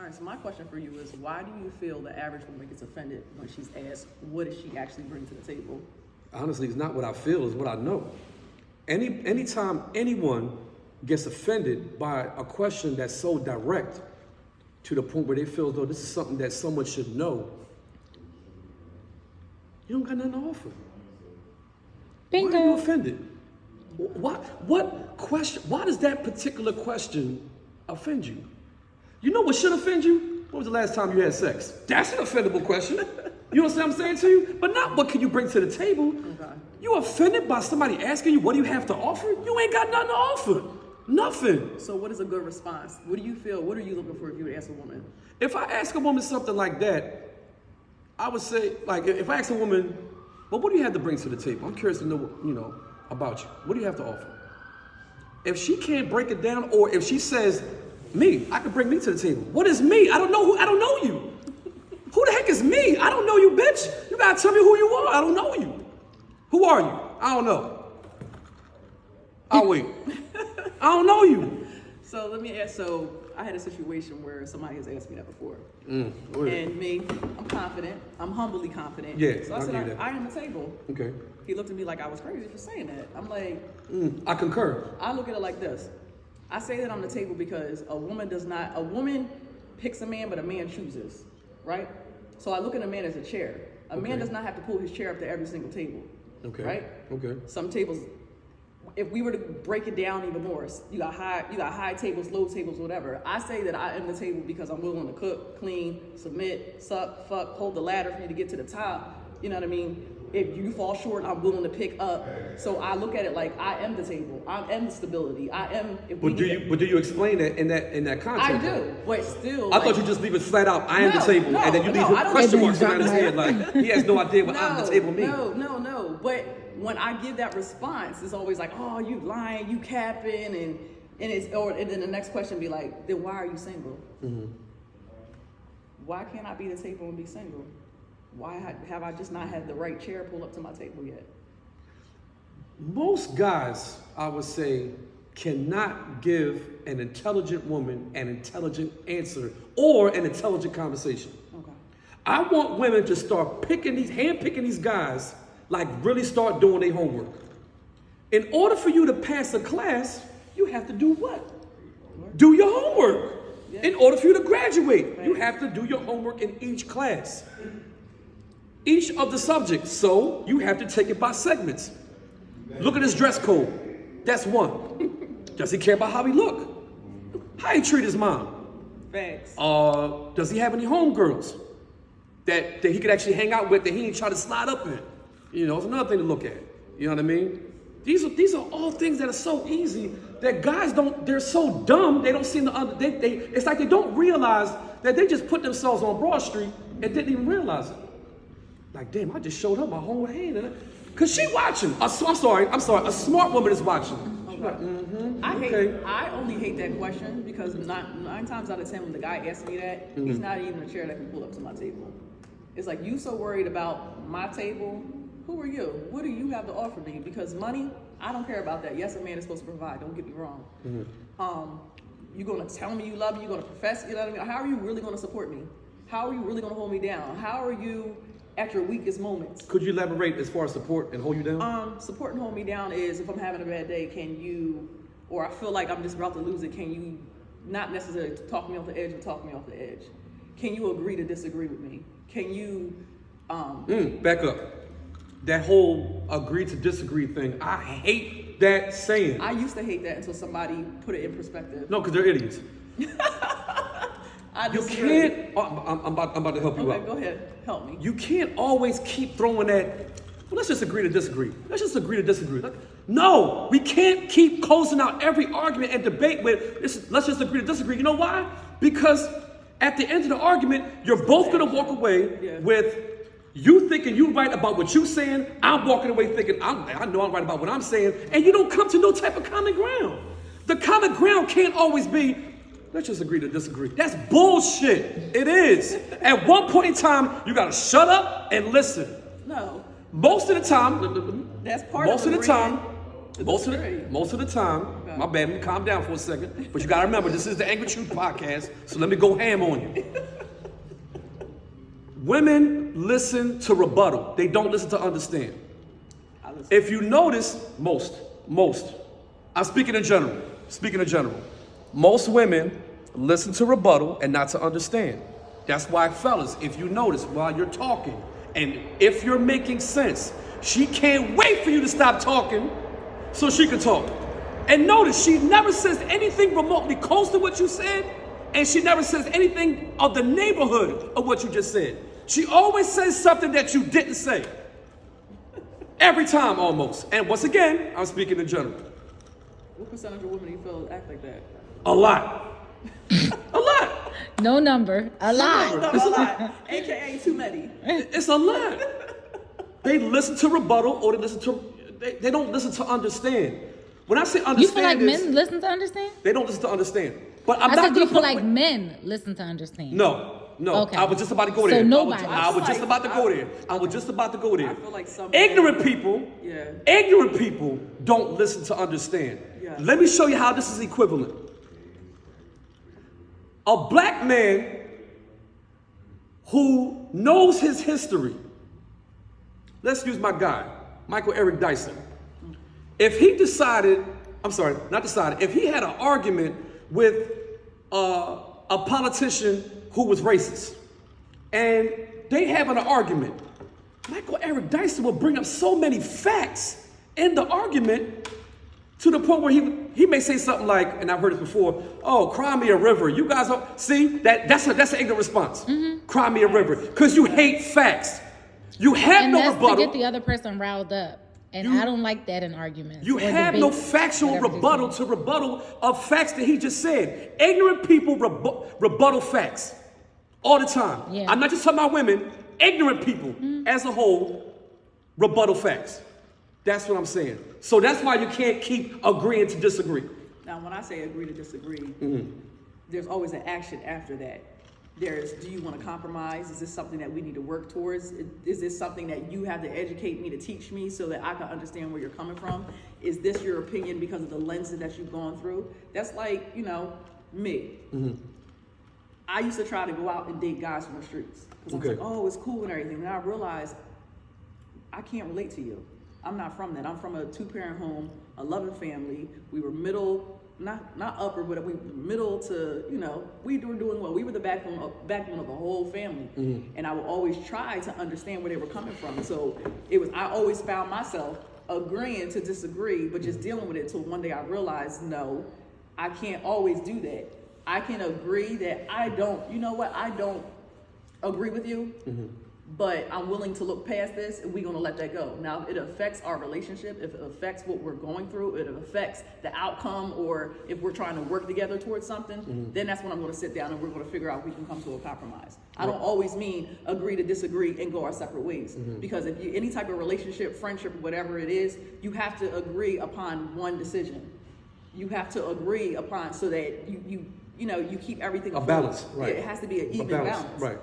All right, so my question for you is, why do you feel the average woman gets offended when she's asked, what does she actually bring to the table? Honestly, it's not what I feel, it's what I know. Anytime anyone gets offended by a question that's so direct to the point where they feel as though this is something that someone should know, you don't got nothing to offer. Bingo. Why are you offended? What question? Why does that particular question offend you? You know what should offend you? When was the last time you had sex? That's an offendable question. You understand what I'm saying to you? But not what can you bring to the table. Okay. You offended by somebody asking you, what do you have to offer? You ain't got nothing to offer. Nothing. So what is a good response? What do you feel? What are you looking for if you would ask a woman? If I ask a woman something like that, I would say, like, if I ask a woman, well, what do you have to bring to the table? I'm curious to know, about you. What do you have to offer? If she can't break it down, or if she says, me, I can bring me to the table. What is me? I don't know you. Who the heck is me? I don't know you, bitch. You gotta tell me who you are. I don't know you. Who are you? I don't know. I'll wait. I don't know you. So let me ask, so I had a situation where somebody has asked me that before. And me, I'm confident. I'm humbly confident. Yeah, So I said, I am the table. Okay. He looked at me like I was crazy for saying that. I'm like, I concur. I look at it like this. I say that I'm the table because a woman picks a man, but a man chooses, right? So I look at a man as a chair. A man does not have to pull his chair up to every single table. Okay. Right? Okay. Some tables, if we were to break it down even more, you got high tables, low tables, whatever. I say that I am the table because I'm willing to cook, clean, submit, suck, fuck, hold the ladder for you to get to the top. You know what I mean? If you fall short, I'm willing to pick up. So I look at it like I am the table. I am the stability. I am. But do you explain that in that context? I do, but still. I thought you just leave it flat out. I am the table, and then you leave question marks around his head, like he has no idea what I'm the table means. No. But when I give that response, it's always like, oh, you lying, you capping, and then the next question be like, then why are you single? Mm-hmm. Why can't I be the table and be single? Why have I just not had the right chair pull up to my table yet? Most guys, I would say, cannot give an intelligent woman an intelligent answer or an intelligent conversation. Okay. I want women to start handpicking these guys, like really start doing their homework. In order for you to pass a class, you have to do what? Do your homework. Yeah. In order for you to graduate, you have to do your homework in each class. Each of the subjects, so you have to take it by segments. Look at his dress code. That's one. Does he care about how he look? How he treat his mom? Thanks. Does he have any homegirls that he could actually hang out with that he ain't try to slide up in? It's another thing to look at. You know what I mean? These are all things that are so easy that guys they're so dumb, they don't seem to it's like they don't realize that they just put themselves on Broad Street and didn't even realize it. Like, damn, I just showed her my whole hand. Because she watching. I'm sorry. A smart woman is watching. Okay. Like, I only hate that question because nine times out of 10 when the guy asks me that, he's not even a chair that can pull up to my table. It's like, you so worried about my table. Who are you? What do you have to offer me? Because money, I don't care about that. Yes, a man is supposed to provide. Don't get me wrong. You're going to tell me you love me. You're going to profess, you know what I mean? How are you really going to support me? How are you really going to hold me down? How are you at your weakest moments? Could you elaborate as far as support and hold you down? Support and hold me down is if I'm having a bad day, or I feel like I'm just about to lose it, can you not necessarily talk me off the edge, but talk me off the edge? Can you agree to disagree with me? Can you... Back up. That whole agree to disagree thing, I hate that saying. I used to hate that until somebody put it in perspective. No, because they're idiots. You can't. I'm about to help you out. Okay, go ahead. Help me. You can't always keep throwing that. Well, let's just agree to disagree. Let's just agree to disagree. No, we can't keep closing out every argument and debate with let's just agree to disagree. You know why? Because at the end of the argument, you're both gonna walk away with you thinking you right about what you're saying. I'm walking away thinking I know I'm right about what I'm saying, and you don't come to no type of common ground. The common ground can't always be, let's just agree to disagree. That's bullshit. It is. At one point in time, you gotta shut up and listen. No. Most of the time, that's part of the most of the time, Okay. My bad. Let me calm down for a second. But you got to remember, this is the Angry Truth podcast, so let me go ham on you. Women listen to rebuttal. They don't listen to understand. If you notice, most, I'm speaking in general. Most women listen to rebuttal and not to understand. That's why, fellas, if you notice while you're talking, and if you're making sense, she can't wait for you to stop talking so she can talk. And notice, she never says anything remotely close to what you said, and she never says anything of the neighborhood of what you just said. She always says something that you didn't say. Every time, almost. And once again, I'm speaking in general. What percentage of women do you feel act like that? A lot. A lot. No number. A lot. No, a lot. AKA too many. It's a lot. They listen to rebuttal or they don't listen to understand. When I say understand, You feel like men listen to understand? They don't listen to understand. But I'm I not said, do you gonna feel put like men listen to understand? No. Okay. I was just about to go So there. nobody. I was just about to go there. I was just about to go there. I feel like some Ignorant people don't listen to understand. Yeah. Let me show you how this is equivalent. A black man who knows his history. Let's use my guy, Michael Eric Dyson. If he if he had an argument with a politician who was racist, and they having an argument, Michael Eric Dyson will bring up so many facts in the argument to the point where he may say something like, and I've heard this before, oh, cry me a river. You guys don't see that's an ignorant response. Mm-hmm. Cry me a river. Because you hate facts. You have and no that's rebuttal. to get the other person riled up. And I don't like that in arguments. You or have debates, no factual rebuttal to rebuttal of facts that he just said. Ignorant people rebuttal facts all the time. Yeah. I'm not just talking about women. Ignorant people as a whole rebuttal facts. That's what I'm saying. So that's why you can't keep agreeing to disagree. Now, when I say agree to disagree, there's always an action after that. There's, do you want to compromise? Is this something that we need to work towards? Is this something that you have to educate me to teach me so that I can understand where you're coming from? Is this your opinion because of the lenses that you've gone through? That's like, me. Mm-hmm. I used to try to go out and date guys from the streets. Because I was like, oh, it's cool and everything. And I realized I can't relate to you. I'm not from that. I'm from a 2-parent home, a loving family. We were middle, not upper, but we were middle to, we were doing well. We were the backbone of the whole family. Mm-hmm. And I would always try to understand where they were coming from. So I always found myself agreeing to disagree, but just dealing with it until one day I realized, no, I can't always do that. I can agree that I don't agree with you. Mm-hmm. But I'm willing to look past this, and we're going to let that go. Now, if it affects our relationship, if it affects what we're going through, if it affects the outcome, or if we're trying to work together towards something, then that's when I'm going to sit down and we're going to figure out if we can come to a compromise. I don't always mean agree to disagree and go our separate ways. Because if you any type of relationship, friendship, whatever it is, you have to agree upon one decision. You have to agree upon so that you keep everything a balance, right? Yeah, it has to be an even balance, right?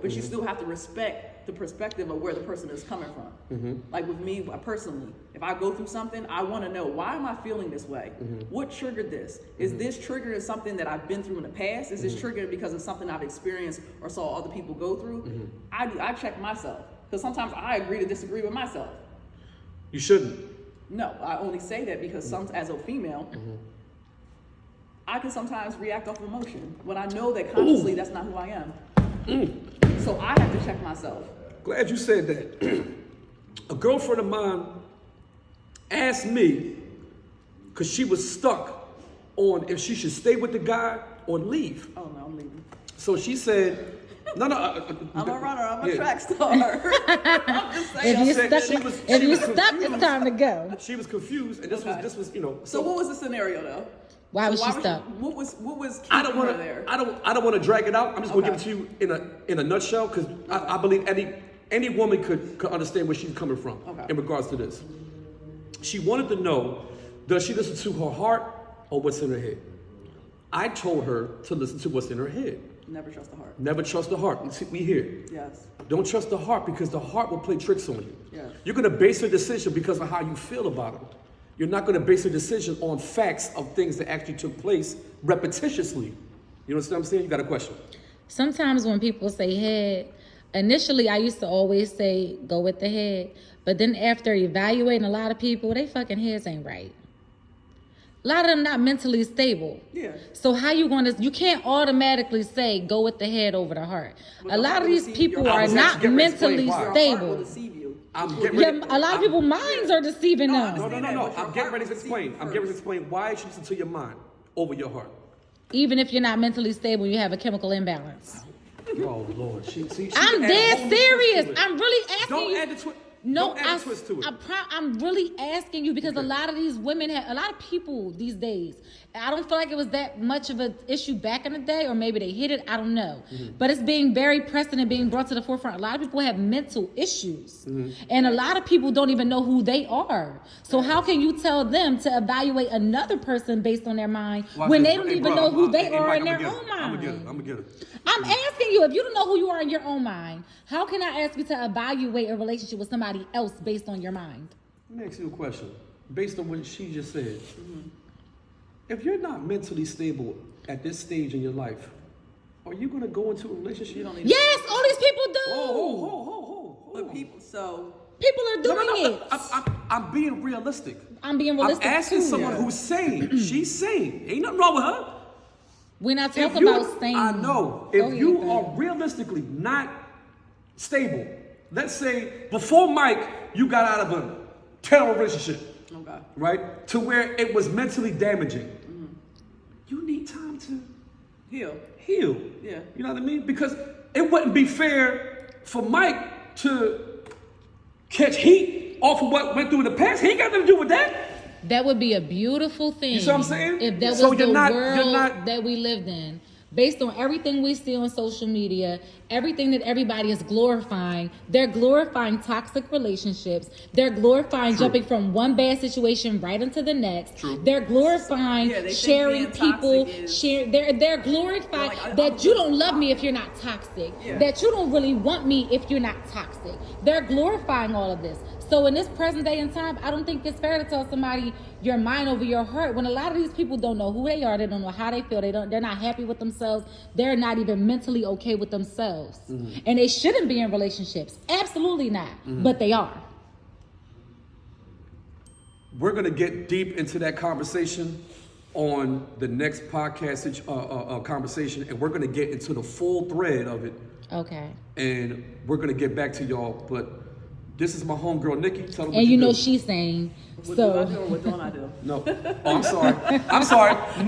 But you still have to respect the perspective of where the person is coming from. Mm-hmm. Like with me personally, if I go through something, I want to know, why am I feeling this way? Mm-hmm. What triggered this? Is this triggered something that I've been through in the past? Is this triggered because of something I've experienced or saw other people go through? Mm-hmm. I check myself because sometimes I agree to disagree with myself. You shouldn't. No, I only say that because as a female. Mm-hmm. I can sometimes react off emotion when I know that consciously that's not who I am. So I have to check myself. Glad you said that. A girlfriend of mine asked me, because she was stuck on if she should stay with the guy or leave. Oh no, I'm leaving. So she said, no. I'm a runner, I'm a track star. I'm just saying. If you're stuck, it's time to go. She was confused, and this was. So what was the scenario though? Why was she stuck? What was I don't want to. there? I don't want to drag it out. I'm just going to give it to you in a nutshell because I believe any woman could understand where she's coming from in regards to this. She wanted to know, does she listen to her heart or what's in her head? I told her to listen to what's in her head. Never trust the heart. Never trust the heart. We hear. Yes. Don't trust the heart because the heart will play tricks on you. Yes. You're going to base your decision because of how you feel about it. You're not going to base a decision on facts of things that actually took place repetitiously. You know what I'm saying? You got a question? Sometimes when people say head, initially I used to always say go with the head. But then after evaluating a lot of people, they fucking heads ain't right. A lot of them not mentally stable. Yeah. So how you going to, you can't automatically say go with the head over the heart. But a the lot heart of will these deceive people you. are I was not actually getting ready to explain mentally why. Your heart will stable. deceive you. I'm getting ready. A lot of people's minds are deceiving No, I them. No. understand that, but your I'm getting heart ready to will deceive you explain. I'm getting ready to first. explain why you should listen to your mind over your heart. Even if you're not mentally stable, you have a chemical imbalance. Oh Lord, she I'm add a whole dead new twist serious. to it. I'm really asking Don't you. add the twist. No, Don't add a twist to it. I'm really asking you because Okay. a lot of these women, a lot of people these days, I don't feel like it was that much of an issue back in the day, or maybe they hit it, I don't know. But it's being very pressing and being brought to the forefront. A lot of people have mental issues, and a lot of people don't even know who they are. So how can you tell them to evaluate another person based on their mind Watch when this. they don't Hey, even bro, know who they hey, are Mike, in their I'ma own get her. mind? I'm gonna get her. I'm asking you, if you don't know who you are in your own mind, how can I ask you to evaluate a relationship with somebody else based on your mind? Let me ask you a question. Based on what she just said, if you're not mentally stable at this stage in your life, are you gonna go into a relationship? You don't need Yes, all these people do. Hold But on. people, so People are doing it. I'm being realistic. I'm being realistic I'm asking too. someone who's sane. She's sane. Ain't nothing wrong with her. We're not If talking you- about staying. I know. Go If ahead, you babe. are realistically not stable, let's say before Mike, you got out of a terrible relationship, okay. right? To where it was mentally damaging. You need time to Heal. heal. Yeah. You know what I mean? Because it wouldn't be fair for Mike to catch heat off of what went through in the past. He ain't got nothing to do with that. That would be a beautiful thing. You see what I'm saying? If that was So the you're not- world that we lived in. Based on everything we see on social media, everything that everybody is glorifying, they're glorifying toxic relationships. They're glorifying True. jumping from one bad situation right into the next. True. They're glorifying Yeah, they think sharing being people. toxic is- They're glorifying Like, that I'm you good. don't love me if you're not toxic. Yeah. That you don't really want me if you're not toxic. They're glorifying all of this. So in this present day and time, I don't think it's fair to tell somebody your mind over your heart when a lot of these people don't know who they are, they don't know how they feel, they're not happy with themselves, they're not even mentally okay with themselves. And they shouldn't be in relationships. Absolutely not. But they are. We're gonna get deep into that conversation on the next podcast conversation, and we're gonna get into the full thread of it, Okay. and we're gonna get back to y'all. But this is my homegirl Nikki. Tell them what And you know do. she's saying, What do I do so or what don't I do? No. Oh, I'm sorry. I'm sorry.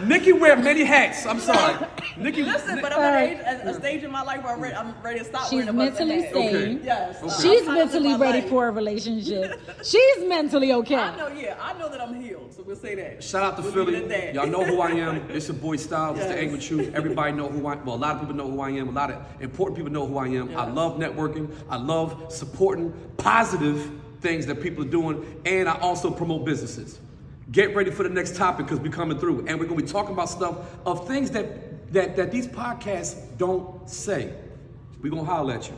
Nikki wear many hats. I'm sorry. Nikki. Listen, but I'm at a stage in my life where I'm ready to stop she's wearing a bunch of mentally hats. sane. Okay. Yes. Okay. She's I'm trying to live mentally my ready life. for a relationship. She's mentally okay. I know that I'm healed, so we'll say that. Shout out to We'll Philly. leave it at that. Y'all know who I am. It's your boy Style. It's the Yes. Angry Truth. Everybody know who I am. Well, a lot of people know who I am. A lot of important people know who I am. I Yes. love networking. I love supporting positive things that people are doing. And I also promote businesses. Get ready for the next topic because we're coming through. And we're going to be talking about stuff of things that these podcasts don't say. We're going to holler at you.